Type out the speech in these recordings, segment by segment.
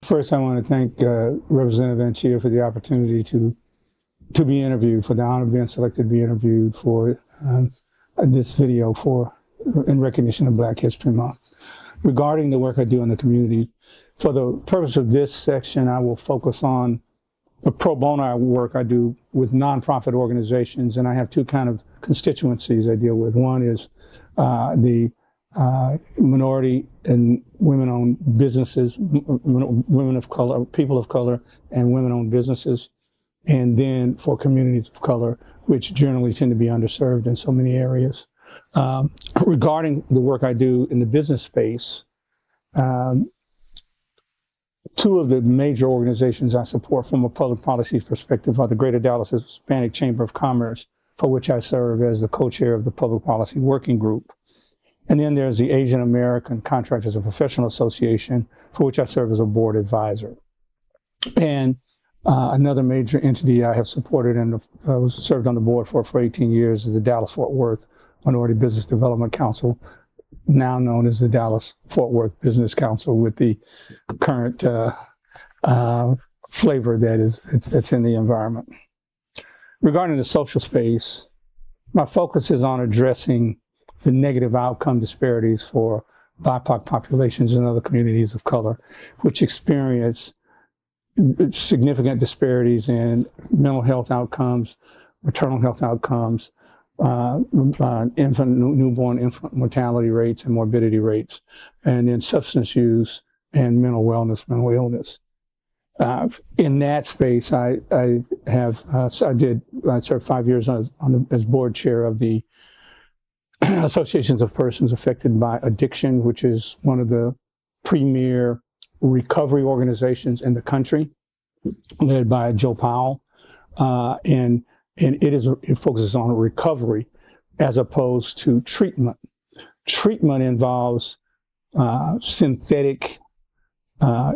First, I want to thank Representative Anchia for the opportunity to be interviewed, for the honor of being selected to be interviewed for this video in recognition of Black History Month. Regarding the work I do in the community, for the purpose of this section, I will focus on the pro bono work I do with nonprofit organizations, and I have two kind of constituencies I deal with. One is the minority and women-owned businesses, women of color, people of color, and women-owned businesses, and then for communities of color, which generally tend to be underserved in so many areas. Regarding the work I do in the business space, two of the major organizations I support from a public policy perspective are the Greater Dallas Hispanic Chamber of Commerce, for which I serve as the co-chair of the Public Policy Working Group. And then there's the Asian American Contractors and Professional Association, for which I serve as a board advisor. And another major entity I have supported and was served on the board for 18 years is the Dallas-Fort Worth Minority Business Development Council, now known as the Dallas-Fort Worth Business Council, with the current flavor that's in the environment. Regarding the social space, my focus is on addressing the negative outcome disparities for BIPOC populations and other communities of color, which experience significant disparities in mental health outcomes, maternal health outcomes, newborn infant mortality rates and morbidity rates, and then substance use and mental wellness, mental illness. In that space, I served 5 years as board chair of the Associations of Persons Affected by Addiction, which is one of the premier recovery organizations in the country, led by Joe Powell, and it focuses on recovery as opposed to treatment. Treatment involves synthetic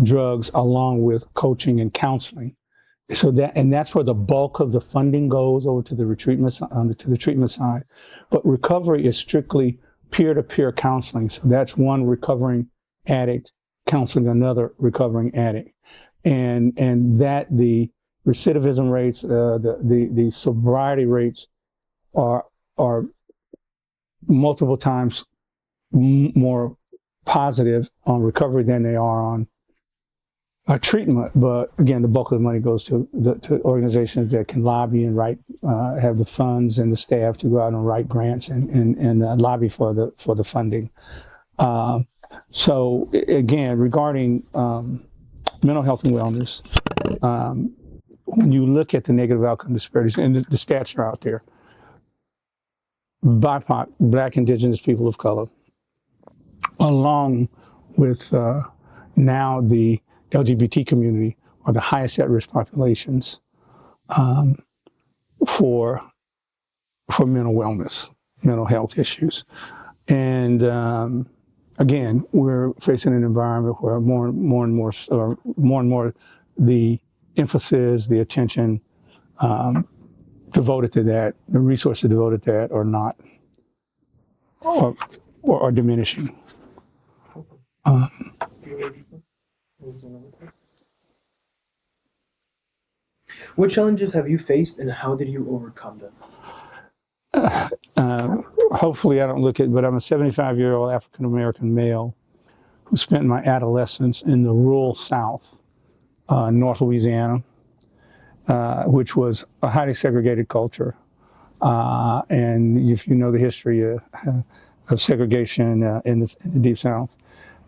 drugs along with coaching and counseling. So that's where the bulk of the funding goes over to the treatment side. But recovery is strictly peer-to-peer counseling. So that's one recovering addict counseling another recovering addict, and that the recidivism rates, the sobriety rates are multiple times more positive on recovery than they are on treatment. But again, the bulk of the money goes to organizations that can lobby and have the funds and the staff to go out and write grants and lobby for the funding. So again, regarding mental health and wellness, when you look at the negative outcome disparities, and the stats are out there, BIPOC, Black, Indigenous people of color, along with now the LGBT community, are the highest at-risk populations for mental wellness, mental health issues. And again, we're facing an environment where more and more the emphasis, the attention devoted to that, the resources devoted to that are not, or diminishing. What challenges have you faced and how did you overcome them? Hopefully I don't look it, but I'm a 75-year-old African-American male who spent my adolescence in the rural South, North Louisiana, which was a highly segregated culture. And if you know the history of segregation in the Deep South.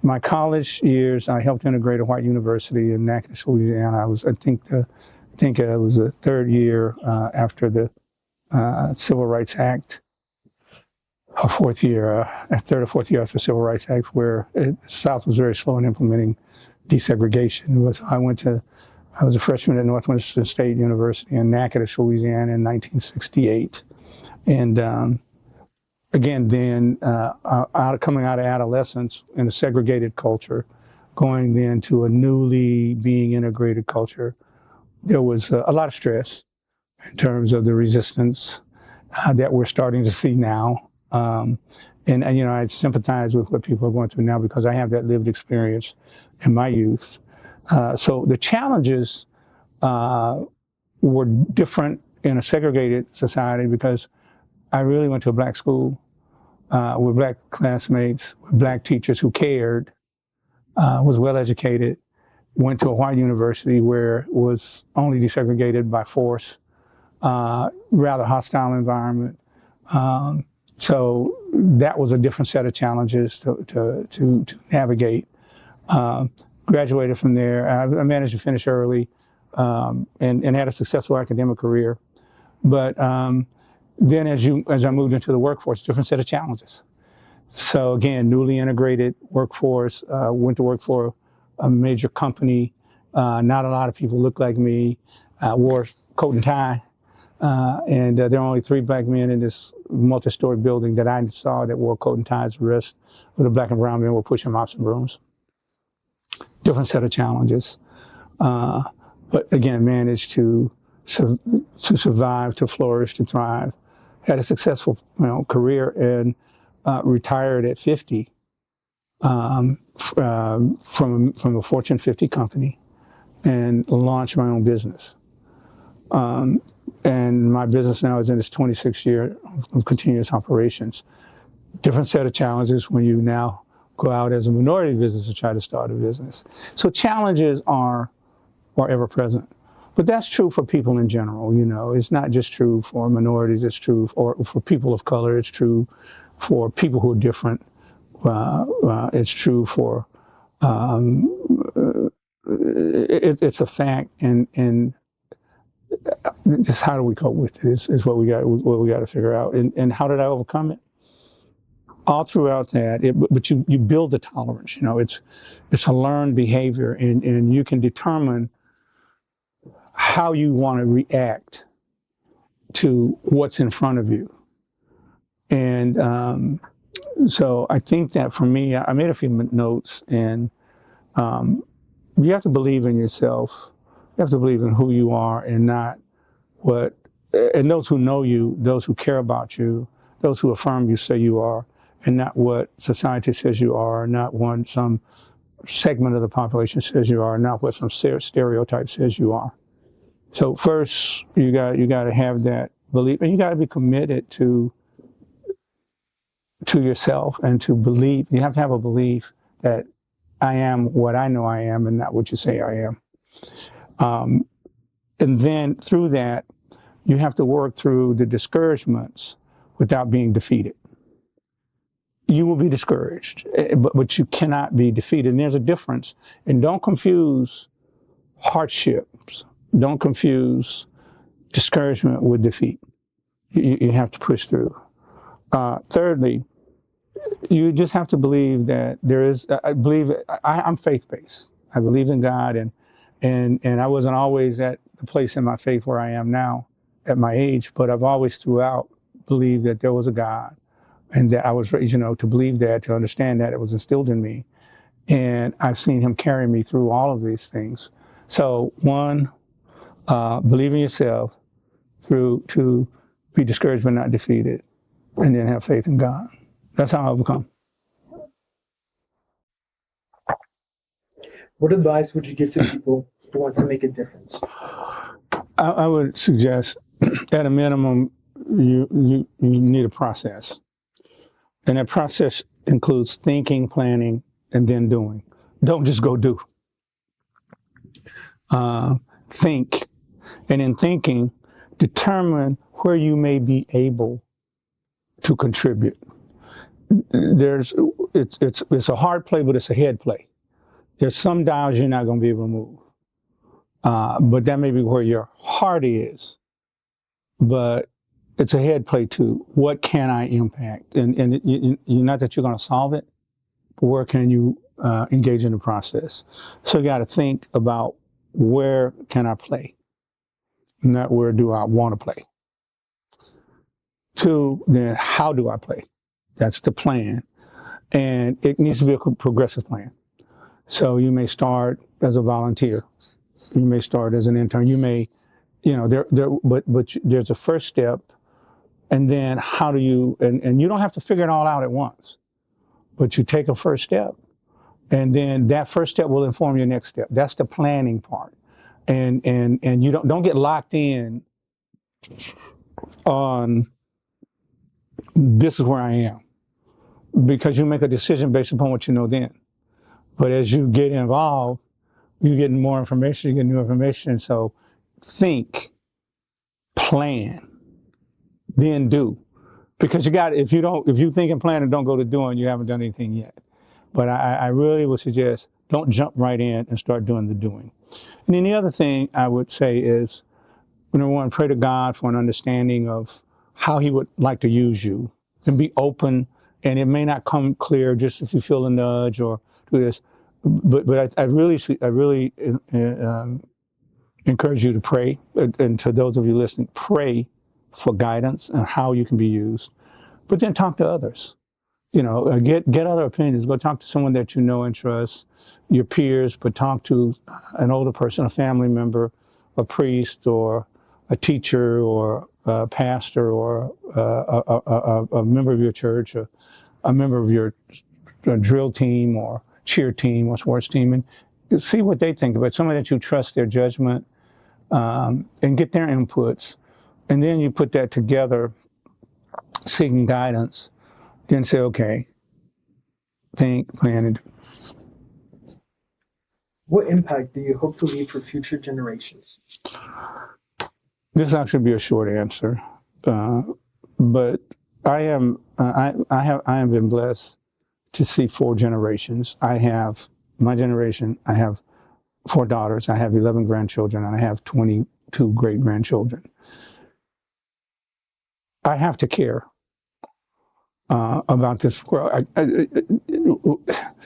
My college years, I helped integrate a white university in Natchitoches, Louisiana. I think it was the third year after the Civil Rights Act, or third or fourth year after the Civil Rights Act, where the South was very slow in implementing desegregation. I was a freshman at Northwestern State University in Natchitoches, Louisiana in 1968. And again, then coming out of adolescence in a segregated culture, going then to a newly being integrated culture, there was a lot of stress in terms of the resistance that we're starting to see now. And you know, I sympathize with what people are going through now because I have that lived experience in my youth. So the challenges were different in a segregated society because I really went to a black school with black classmates, with black teachers who cared, was well educated, went to a white university where it was only desegregated by force, rather hostile environment. So that was a different set of challenges to navigate. Graduated from there. I managed to finish early and had a successful academic career. But then as I moved into the workforce, different set of challenges. So again, newly integrated workforce, went to work for a major company. Not a lot of people looked like me, wore coat and tie. And there were only 3 black men in this multi-story building that I saw that wore coat and ties. The rest of the black and brown men were pushing mops and brooms. Different set of challenges. But again, managed to survive, to flourish, to thrive. Had a successful career and retired at 50 from a Fortune 50 company and launched my own business. And my business now is in its 26th year of continuous operations. Different set of challenges when you now go out as a minority business to try to start a business. So challenges are ever present. But that's true for people in general, It's not just true for minorities, it's true for people of color, it's true for people who are different. It's true for, it's a fact, and just how do we cope with it is what we got to figure out. And how did I overcome it? All throughout that, but you build the tolerance. It's a learned behavior, and you can determine how you want to react to what's in front of you. And so I think that for me, I made a few notes, and you have to believe in yourself. You have to believe in who you are, and not what. And those who know you, those who care about you, those who affirm you say you are, and not what society says you are, not what some segment of the population says you are, not what some stereotype says you are. So first, you got to have that belief, and you got to be committed to yourself and to believe. You have to have a belief that I am what I know I am, and not what you say I am. And then through that, you have to work through the discouragements without being defeated. You will be discouraged, but you cannot be defeated. And there's a difference. And don't confuse hardships. Don't confuse discouragement with defeat. You have to push through. Thirdly, you just have to believe that there is, I'm faith-based. I believe in God, and I wasn't always at the place in my faith where I am now at my age, but I've always throughout believed that there was a God, and that I was raised, to believe that, to understand that. It was instilled in me. And I've seen him carry me through all of these things. So one, believe in yourself, to be discouraged but not defeated, and then have faith in God. That's how I overcome. What advice would you give to people who want to make a difference? I would suggest, at a minimum, you need a process. And that process includes thinking, planning, and then doing. Don't just go do. Think. And in thinking, determine where you may be able to contribute. It's a hard play, but it's a head play. There's some dials you're not going to be able to move. But that may be where your heart is. But it's a head play too. What can I impact? And not that you're going to solve it, but where can you engage in the process? So you got to think about, where can I play? Not where do I want to play. 2, then how do I play? That's the plan. And it needs to be a progressive plan. So you may start as a volunteer. You may start as an intern. You may, but there's a first step. And then how do you, and you don't have to figure it all out at once, but you take a first step, And then that first step will inform your next step. That's the planning part. And you don't get locked in on this is where I am, because you make a decision based upon what you know then. But as you get involved, you get more information, you get new information. So think, plan, then do. Because if you think and plan and don't go to doing, you haven't done anything yet. But I really would suggest don't jump right in and start doing the doing. And then the other thing I would say is, number one, pray to God for an understanding of how He would like to use you, and be open. And it may not come clear just if you feel a nudge or do this. But I really encourage you to pray. And to those of you listening, pray for guidance and how you can be used. But then talk to others. Get other opinions. Go talk to someone that you know and trust, your peers, but talk to an older person, a family member, a priest, or a teacher, or a pastor, or a member of your church, or a member of your drill team, or cheer team, or sports team, and see what they think about it. Someone that you trust their judgment, and get their inputs. And then you put that together, seeking guidance. Then say, okay, think, plan, and do. What impact do you hope to leave for future generations? This actually be a short answer, but I have been blessed to see 4 generations. My generation, I have 4 daughters, I have 11 grandchildren, and I have 22 great grandchildren. I have to care about this world.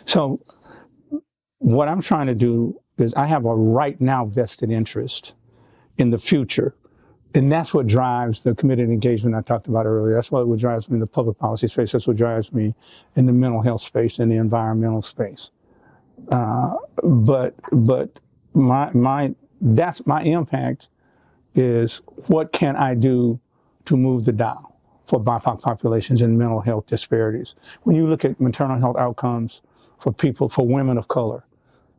So what I'm trying to do is, I have a right now vested interest in the future. And that's what drives the committed engagement I talked about earlier. That's what drives me in the public policy space. That's what drives me in the mental health space and the environmental space. But that's my impact, is what can I do to move the dial for BIPOC populations and mental health disparities. When you look at maternal health outcomes for women of color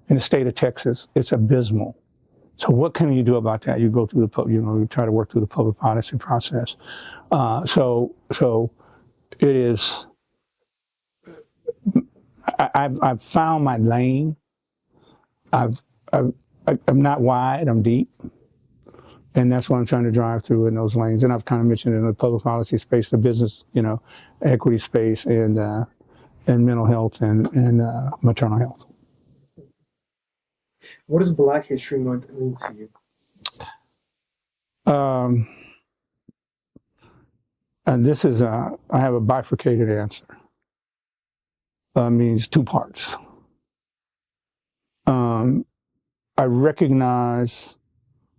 in the state of Texas, it's abysmal. So what can you do about that? You go through you try to work through the public policy process. So it is, I've found my lane. I'm not wide, I'm deep. And that's what I'm trying to drive through in those lanes. And I've kind of mentioned in the public policy space, the business, equity space, and mental health and maternal health. What does Black History Month mean to you? And this is I have a bifurcated answer. Means 2 parts. I recognize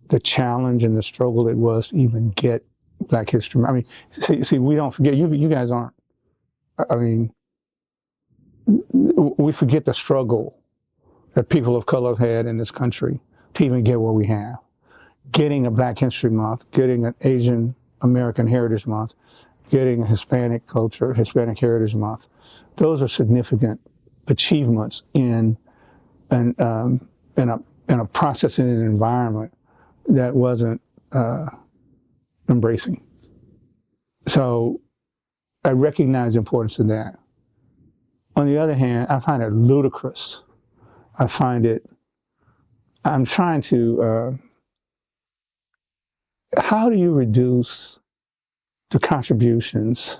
the challenge and the struggle it was to even get Black History. I mean, see, we don't forget. You guys aren't. I mean, we forget the struggle that people of color have had in this country to even get what we have. Getting a Black History Month, getting an Asian American Heritage Month, getting a Hispanic Heritage Month. Those are significant achievements in a process, in an environment that wasn't embracing. So I recognize the importance of that. On the other hand, I find it ludicrous. I'm trying to, how do you reduce the contributions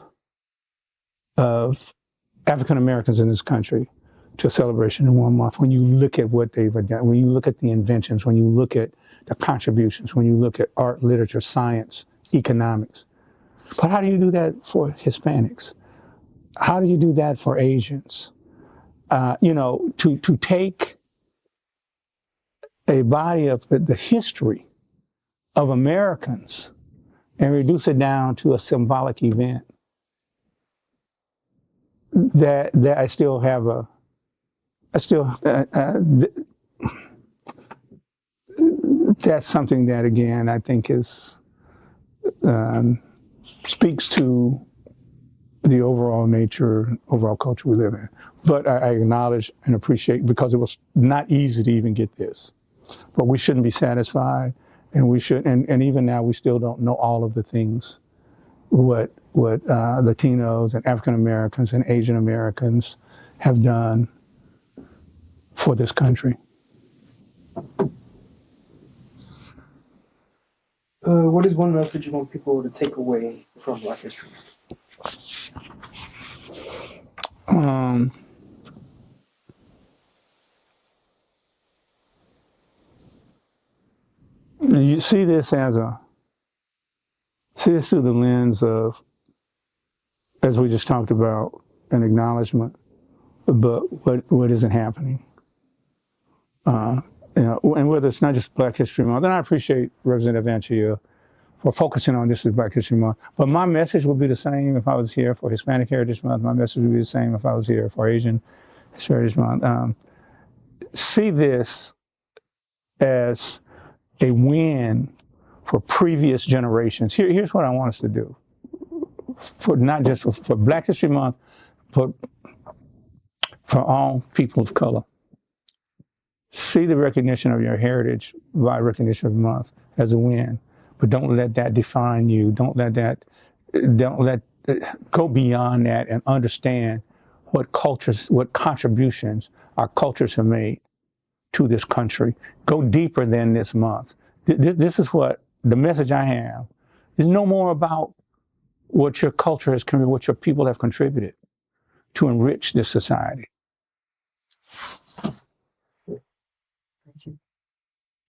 of African Americans in this country to a celebration in 1 month, when you look at what they've done, when you look at the inventions, when you look at the contributions, when you look at art, literature, science, economics? But how do you do that for Hispanics? How do you do that for Asians? To take a body of the history of Americans and reduce it down to a symbolic event, that I still have that's something that, again, I think is speaks to the overall nature, overall culture we live in. But I acknowledge and appreciate, because it was not easy to even get this. But we shouldn't be satisfied, and we should, and even now we still don't know all of the things what Latinos and African Americans and Asian Americans have done for this country. What is one message you want people to take away from Black History? You see this through the lens of, as we just talked about, an acknowledgement, but what isn't happening. And whether it's not just Black History Month, and I appreciate Representative Anchia for focusing on this as Black History Month, but my message would be the same if I was here for Hispanic Heritage Month. My message would be the same if I was here for Asian Heritage Month. See this as a win for previous generations. Here's what I want us to do, for not just for Black History Month, but for all people of color. See the recognition of your heritage by recognition of the month as a win, but don't let that define you. Don't let go beyond that, and understand what contributions our cultures have made to this country. Go deeper than this month. This is what the message I have is: no more about what your culture has contributed, what your people have contributed to enrich this society.